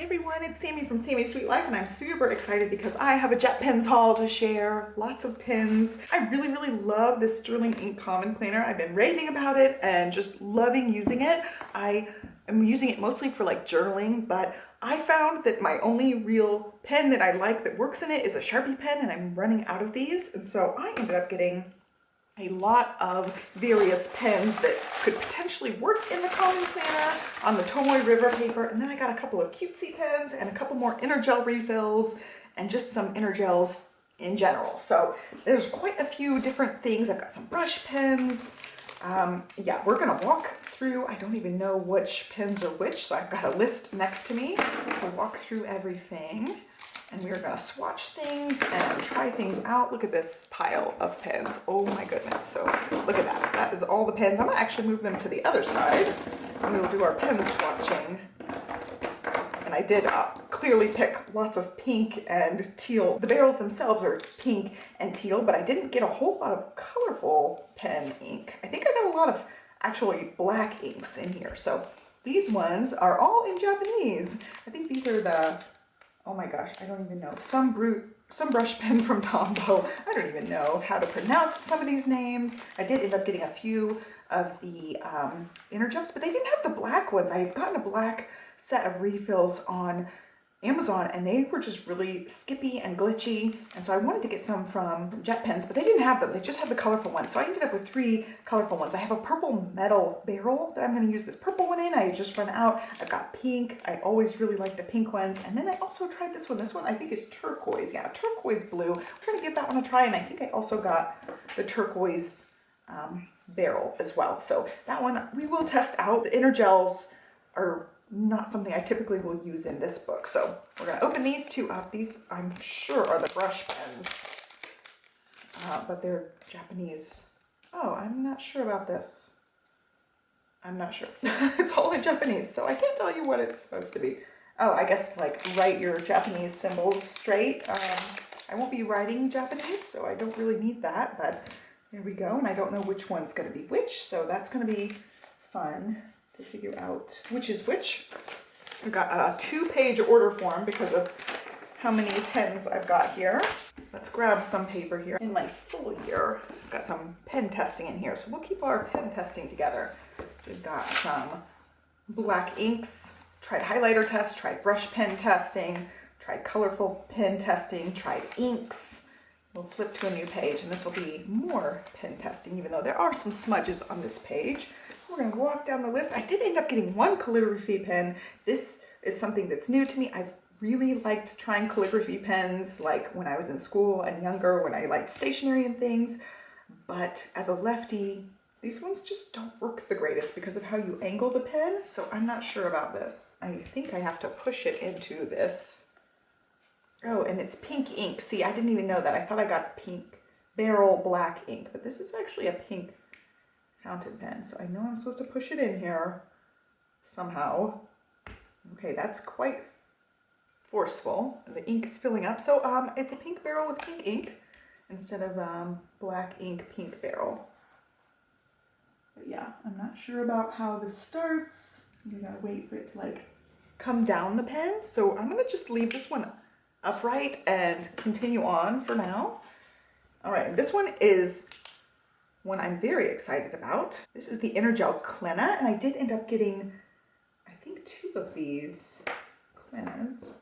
Hey everyone, it's Sammy from Sammy's Sweet Life, and I'm super excited because I have a JetPens haul to share. Lots of pens. I really love this Sterling Ink Common Cleaner. I've been raving about it and just loving using it. I am using it mostly for like journaling, but I found that my only real pen that I like that works in it is a Sharpie pen, and I'm running out of these. And so I ended up getting a lot of various pens that could potentially work in the Common Cleaner on the Tomoe River paper. And then I got a couple of cutesy pens and a couple more EnerGel refills and just some EnerGels in general. So there's quite a few different things. I've got some brush pens. Yeah, we're gonna walk through, I don't even know which pens are which, so I've got a list next to me to walk through everything. And we're gonna swatch things and try things out. Look at this pile of pens. Oh my goodness. So look at that. That is all the pens. I'm gonna actually move them to the other side and we'll do our pen swatching. And I did clearly pick lots of pink and teal. The barrels themselves are pink and teal, but I didn't get a whole lot of colorful pen ink. I think I got a lot of actually black inks in here. So these ones are all in Japanese. I think these are the, oh my gosh, I don't even know. Some brush pen from Tomoe. I don't even know how to pronounce some of these names. I did end up getting a few of the EnerGels, but they didn't have the black ones. I had gotten a black set of refills on Amazon and they were just really skippy and glitchy. And so I wanted to get some from JetPens, but they didn't have them. They just had the colorful ones. So I ended up with 3 colorful ones. I have a purple metal barrel that I'm going to use this purple one in. I just run out. I've got pink. I always really like the pink ones. And then I also tried this one. This one I think is turquoise. Yeah, turquoise blue. I'm trying to give that one a try. And I think I also got the turquoise barrel as well. So that one we will test out. The EnerGels are not something I typically will use in this book. So we're going to open these 2 up. These I'm sure are the brush pens, but they're Japanese. Oh, I'm not sure about this. I'm not sure. It's all in Japanese, so I can't tell you what it's supposed to be. Oh, I guess like write your Japanese symbols straight. I won't be writing Japanese, so I don't really need that, but there we go. And I don't know which one's going to be which, so that's going to be fun to figure out which is which. I've got a 2-page order form because of how many pens I've got here. Let's grab some paper here. In my full year, I've got some pen testing in here, so we'll keep our pen testing together. So we've got some black inks, tried highlighter test, tried brush pen testing, tried colorful pen testing, tried inks. We'll flip to a new page and this will be more pen testing, even though there are some smudges on this page. We're going to walk down the list. I did end up getting 1 calligraphy pen. This is something that's new to me. I've really liked trying calligraphy pens like when I was in school and younger, when I liked stationery and things. But as a lefty, these ones just don't work the greatest because of how you angle the pen. So I'm not sure about this. I think I have to push it into this. Oh, and it's pink ink. See, I didn't even know that. I thought I got pink barrel black ink, but this is actually a pink fountain pen. So I know I'm supposed to push it in here somehow. Okay, that's quite forceful. The ink's filling up. So it's a pink barrel with pink ink instead of black ink pink barrel. But yeah, I'm not sure about how this starts. You gotta wait for it to like come down the pen. So I'm gonna just leave this one upright and continue on for now. All right, this one is one I'm very excited about. This is the EnerGel Clena, and I did end up getting, I think, 2 of these Clenas.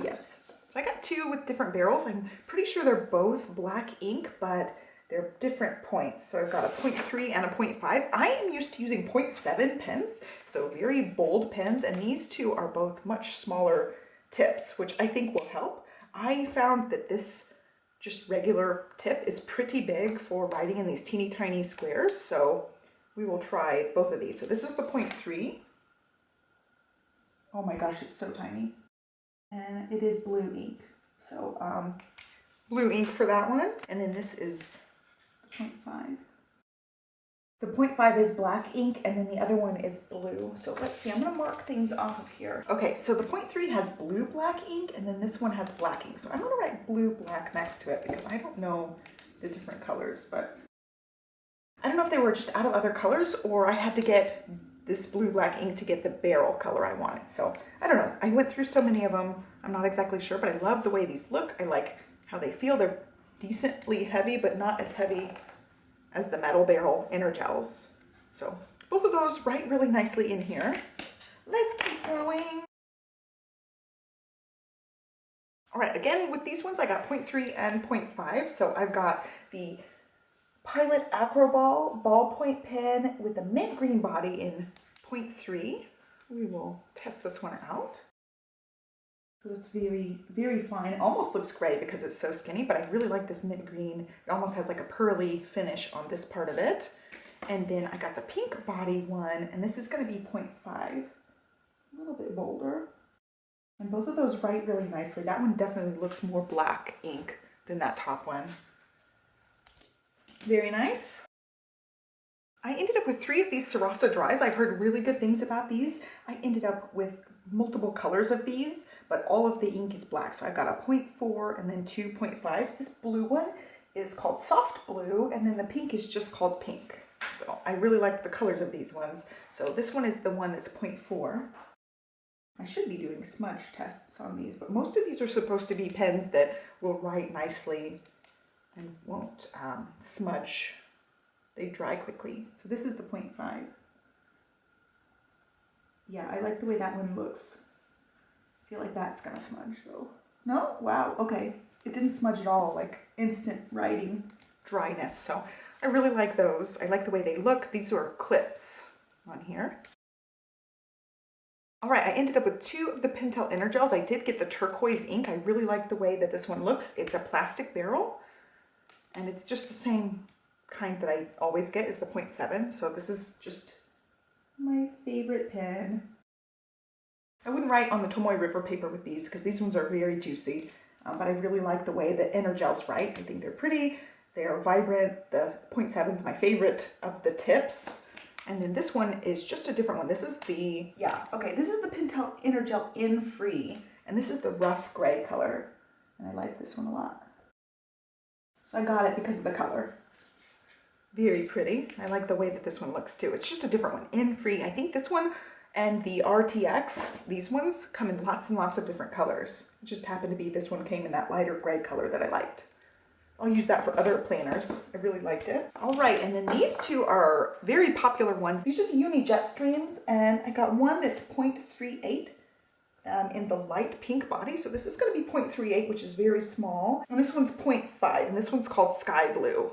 Yes, so I got 2 with different barrels. I'm pretty sure they're both black ink, but they're different points. So I've got a 0.3 and a 0.5. I am used to using 0.7 pens, so very bold pens, and these 2 are both much smaller tips, which I think will help. I found that this just regular tip is pretty big for writing in these teeny tiny squares, so we will try both of these. So this is the 0.3. Oh my gosh, it's so tiny. And it is blue ink. So blue ink for that one. And then this is the 0.5. The 0.5 is black ink, and then the other one is blue. So let's see, I'm gonna mark things off of here. Okay, so the 0.3 has blue black ink, and then this one has black ink. So I'm gonna write blue black next to it because I don't know the different colors, but I don't know if they were just out of other colors or I had to get this blue black ink to get the barrel color I wanted. So I don't know, I went through so many of them. I'm not exactly sure, but I love the way these look. I like how they feel. They're decently heavy, but not as heavy as the metal barrel EnerGels. So both of those write really nicely in here. Let's keep going. All right, again, with these ones, I got 0.3 and 0.5. So I've got the Pilot Acroball ballpoint pen with a mint green body in 0.3. We will test this one out. So it's very, very fine. It almost looks gray because it's so skinny, but I really like this mint green. It almost has like a pearly finish on this part of it. And then I got the pink body one, and this is going to be 0.5. A little bit bolder. And both of those write really nicely. That one definitely looks more black ink than that top one. Very nice. I ended up with 3 of these Sarasa dries. I've heard really good things about these. I ended up with multiple colors of these, but all of the ink is black. So I've got a 0.4 and then 2 0.5s. This blue one is called Soft Blue, and then the pink is just called Pink. So I really like the colors of these ones. So this one is the one that's 0.4. I should be doing smudge tests on these, but most of these are supposed to be pens that will write nicely and won't smudge. They dry quickly. So this is the 0.5. Yeah, I like the way that one looks. I feel like that's gonna smudge though. No? Wow, okay. It didn't smudge at all, like instant writing dryness. So I really like those. I like the way they look. These are clips on here. All right, I ended up with 2 of the Pentel EnerGels. I did get the turquoise ink. I really like the way that this one looks. It's a plastic barrel, and it's just the same kind that I always get is the 0.7. So this is just my favorite pen. I wouldn't write on the Tomoe river paper with these because these ones are very juicy, but I really like the way the EnerGels write. I think they're pretty, they're vibrant. The 0.7 is my favorite of the tips. And then this one is just a different one. This is the, this is the Pentel EnerGel Infree, and this is the rough gray color. And I like this one a lot. So I got it because of the color. Very pretty. I like the way that this one looks too. It's just a different one. Infree. I think this one and the RTX, these ones come in lots and lots of different colors. It just happened to be this one came in that lighter gray color that I liked. I'll use that for other planners. I really liked it. All right, and then these 2 are very popular ones. These are the Uni Jetstreams, and I got one that's 0.38 in the light pink body. So this is going to be 0.38, which is very small. And this one's 0.5, and this one's called Sky Blue.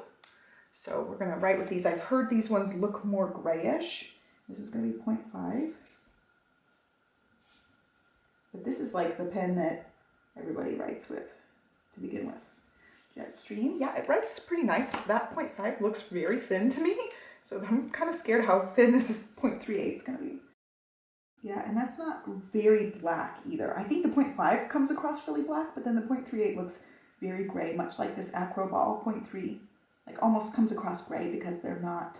So we're going to write with these. I've heard these ones look more grayish. This is going to be 0.5. But this is like the pen that everybody writes with to begin with. Jetstream. Yeah, it writes pretty nice. That 0.5 looks very thin to me. So I'm kind of scared how thin this is 0.38 is going to be. Yeah, and that's not very black either. I think the 0.5 comes across really black, but then the 0.38 looks very gray, much like this Acroball 0.3. Like almost comes across gray because they're not,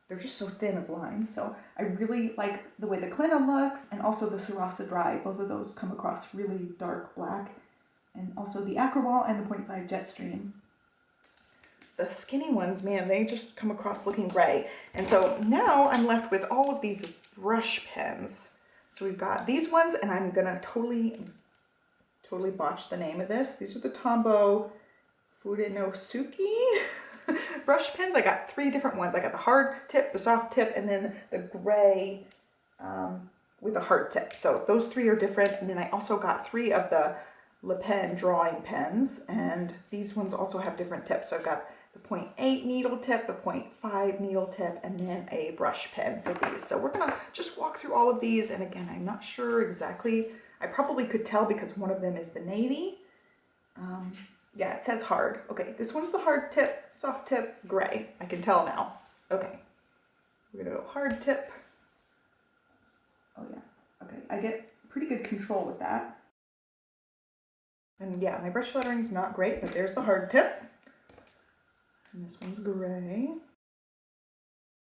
they're just so thin of lines. So I really like the way the Clena looks, and also the Sarasa Dry. Both of those come across really dark black. And also the Acroball and the 0.5 Jetstream. The skinny ones, man, they just come across looking gray. And so now I'm left with all of these brush pens. So we've got these ones, and I'm gonna totally botch the name of this. These are the Tomoe Fudenosuke brush pens. I got 3 different ones. I got the hard tip, the soft tip, and then the gray with a hard tip. So those 3 are different. And then I also got 3 of the Le Pen drawing pens, and these ones also have different tips. So I've got the 0.8 needle tip, the 0.5 needle tip, and then a brush pen for these. So we're gonna just walk through all of these. And again, I'm not sure exactly. I probably could tell because one of them is the navy. Yeah, it says hard. Okay, this one's the hard tip, soft tip, gray. I can tell now. Okay, we're gonna go hard tip. Oh yeah, okay, I get pretty good control with that. And yeah, my brush lettering is not great, but there's the hard tip. And this one's gray.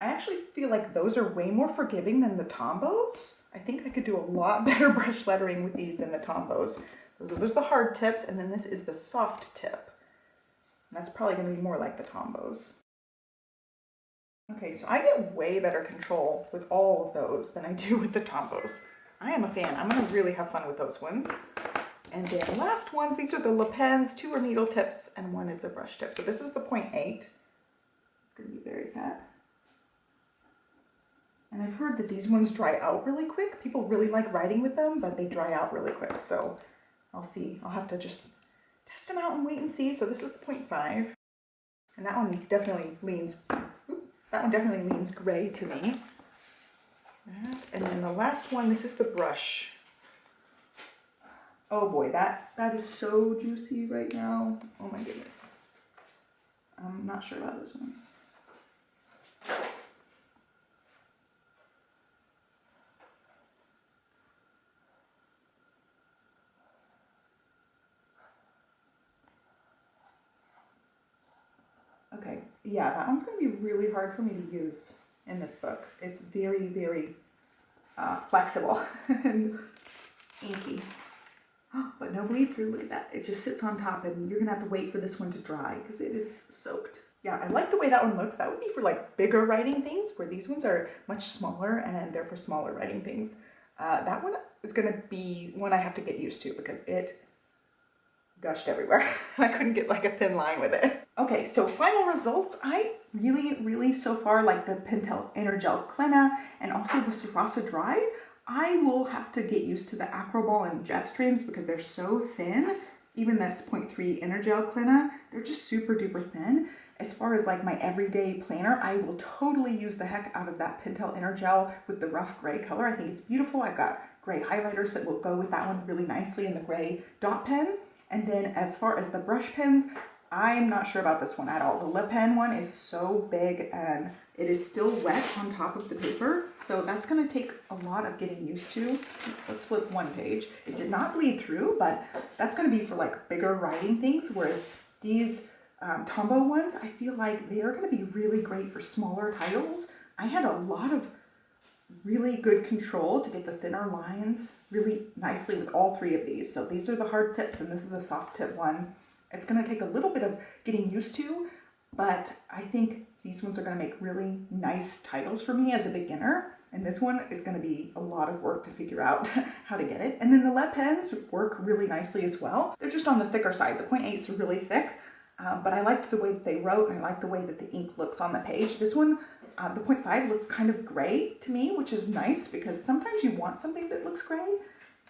I actually feel like those are way more forgiving than the Tomoes. I think I could do a lot better brush lettering with these than the Tomoes. Those are the hard tips, and then this is the soft tip. And that's probably going to be more like the Tomoes. Okay, Okay, so I get way better control with all of those than I do with the Tomoes. I am a fan. I'm gonna really have fun with those ones. And then the last ones, these are the Le Pens. 2 are needle tips and 1 is a brush tip. So this is the 0.8. It's gonna be very fat. And I've heard that these ones dry out really quick. People really like writing with them, but they dry out really quick. So I'll see. I'll have to just test them out and wait and see. So this is the 0.5. And that one definitely leans, gray to me. That, and then the last one, this is the brush. Oh boy, that is so juicy right now. Oh my goodness. I'm not sure about this one. Okay, yeah, that one's going to be really hard for me to use in this book. It's very, very flexible and inky. But no bleed through, look at that. It just sits on top and you're going to have to wait for this one to dry because it is soaked. Yeah, I like the way that one looks. That would be for like bigger writing things, where these ones are much smaller and they're for smaller writing things. That one is going to be one I have to get used to because it gushed everywhere. I couldn't get like a thin line with it. Okay, so final results. I really so far like the Pentel EnerGel Clena and also the Sarasa dries. I will have to get used to the Acroball and Jetstreams because they're so thin. Even this 0.3 EnerGel Clena, they're just super duper thin. As far as like my everyday planner, I will totally use the heck out of that Pentel EnerGel with the rough gray color. I think it's beautiful. I've got gray highlighters that will go with that one really nicely in the gray dot pen. And then as far as the brush pens, I'm not sure about this one at all. The Le Pen one is so big and it is still wet on top of the paper. So that's gonna take a lot of getting used to. Let's flip one page. It did not bleed through, but that's gonna be for like bigger writing things. Whereas these Tomoe ones, I feel like they are gonna be really great for smaller titles. I had a lot of really good control to get the thinner lines really nicely with all 3 of these. So these are the hard tips and this is a soft tip one. It's going to take a little bit of getting used to, but I think these ones are going to make really nice titles for me as a beginner. And this one is going to be a lot of work to figure out how to get it. And then the Le Pens work really nicely as well. They're just on the thicker side. The 0.8s are really thick, but I liked the way that they wrote and I like the way that the ink looks on the page. This one, the 0.5 looks kind of gray to me, which is nice because sometimes you want something that looks gray.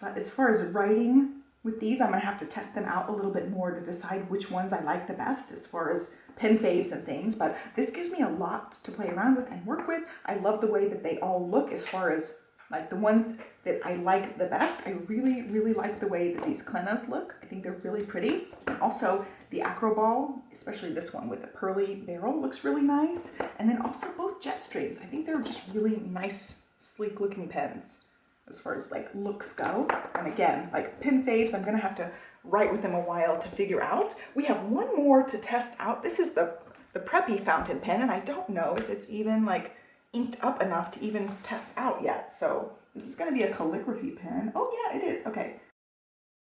But as far as writing with these, I'm gonna have to test them out a little bit more to decide which ones I like the best as far as pen faves and things. But this gives me a lot to play around with and work with. I love the way that they all look as far as like the ones that I like the best. I really like the way that these Clenas look. I think they're really pretty. And also the Acroball, especially this one with the pearly barrel, looks really nice. And then also both Jetstreams. I think they're just really nice, sleek looking pens as far as like looks go. And again, like pen faves, I'm gonna have to write with them a while to figure out. We have one more to test out. This is the Preppy fountain pen, and I don't know if it's even like inked up enough to even test out yet. So this is gonna be a calligraphy pen. Oh yeah, it is, okay.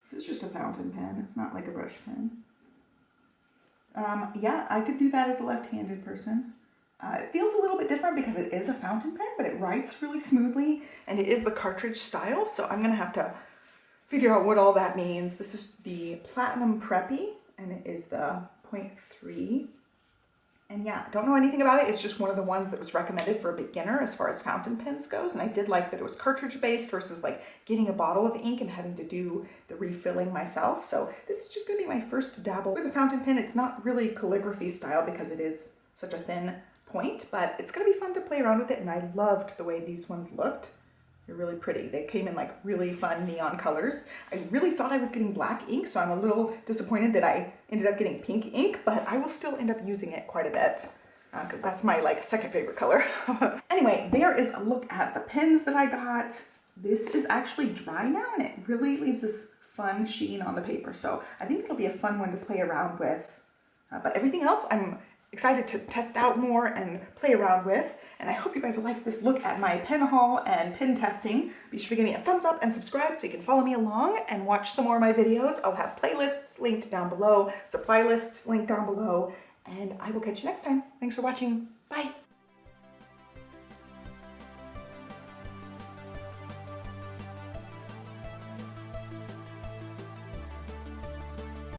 This is just a fountain pen, it's not like a brush pen. Yeah, I could do that as a left-handed person. It feels a little bit different because it is a fountain pen, but it writes really smoothly and it is the cartridge style. So I'm gonna have to figure out what all that means. This is the Platinum Preppy and it is the 0.3. And yeah, don't know anything about it. It's just one of the ones that was recommended for a beginner as far as fountain pens goes. And I did like that it was cartridge based versus like getting a bottle of ink and having to do the refilling myself. So this is just gonna be my first dabble with a fountain pen. It's not really calligraphy style because it is such a thin point, but it's gonna be fun to play around with it. And I loved the way these ones looked. They're really pretty. They came in like really fun neon colors. I really thought I was getting black ink, so I'm a little disappointed that I ended up getting pink ink, but I will still end up using it quite a bit because that's my like second favorite color. Anyway, there is a look at the pens that I got. This is actually dry now and it really leaves this fun sheen on the paper. So I think it'll be a fun one to play around with. But everything else I'm excited to test out more and play around with. And I hope you guys like this look at my pen haul and pen testing. Be sure to give me a thumbs up and subscribe so you can follow me along and watch some more of my videos. I'll have playlists linked down below, supply lists linked down below, and I will catch you next time. Thanks for watching. Bye.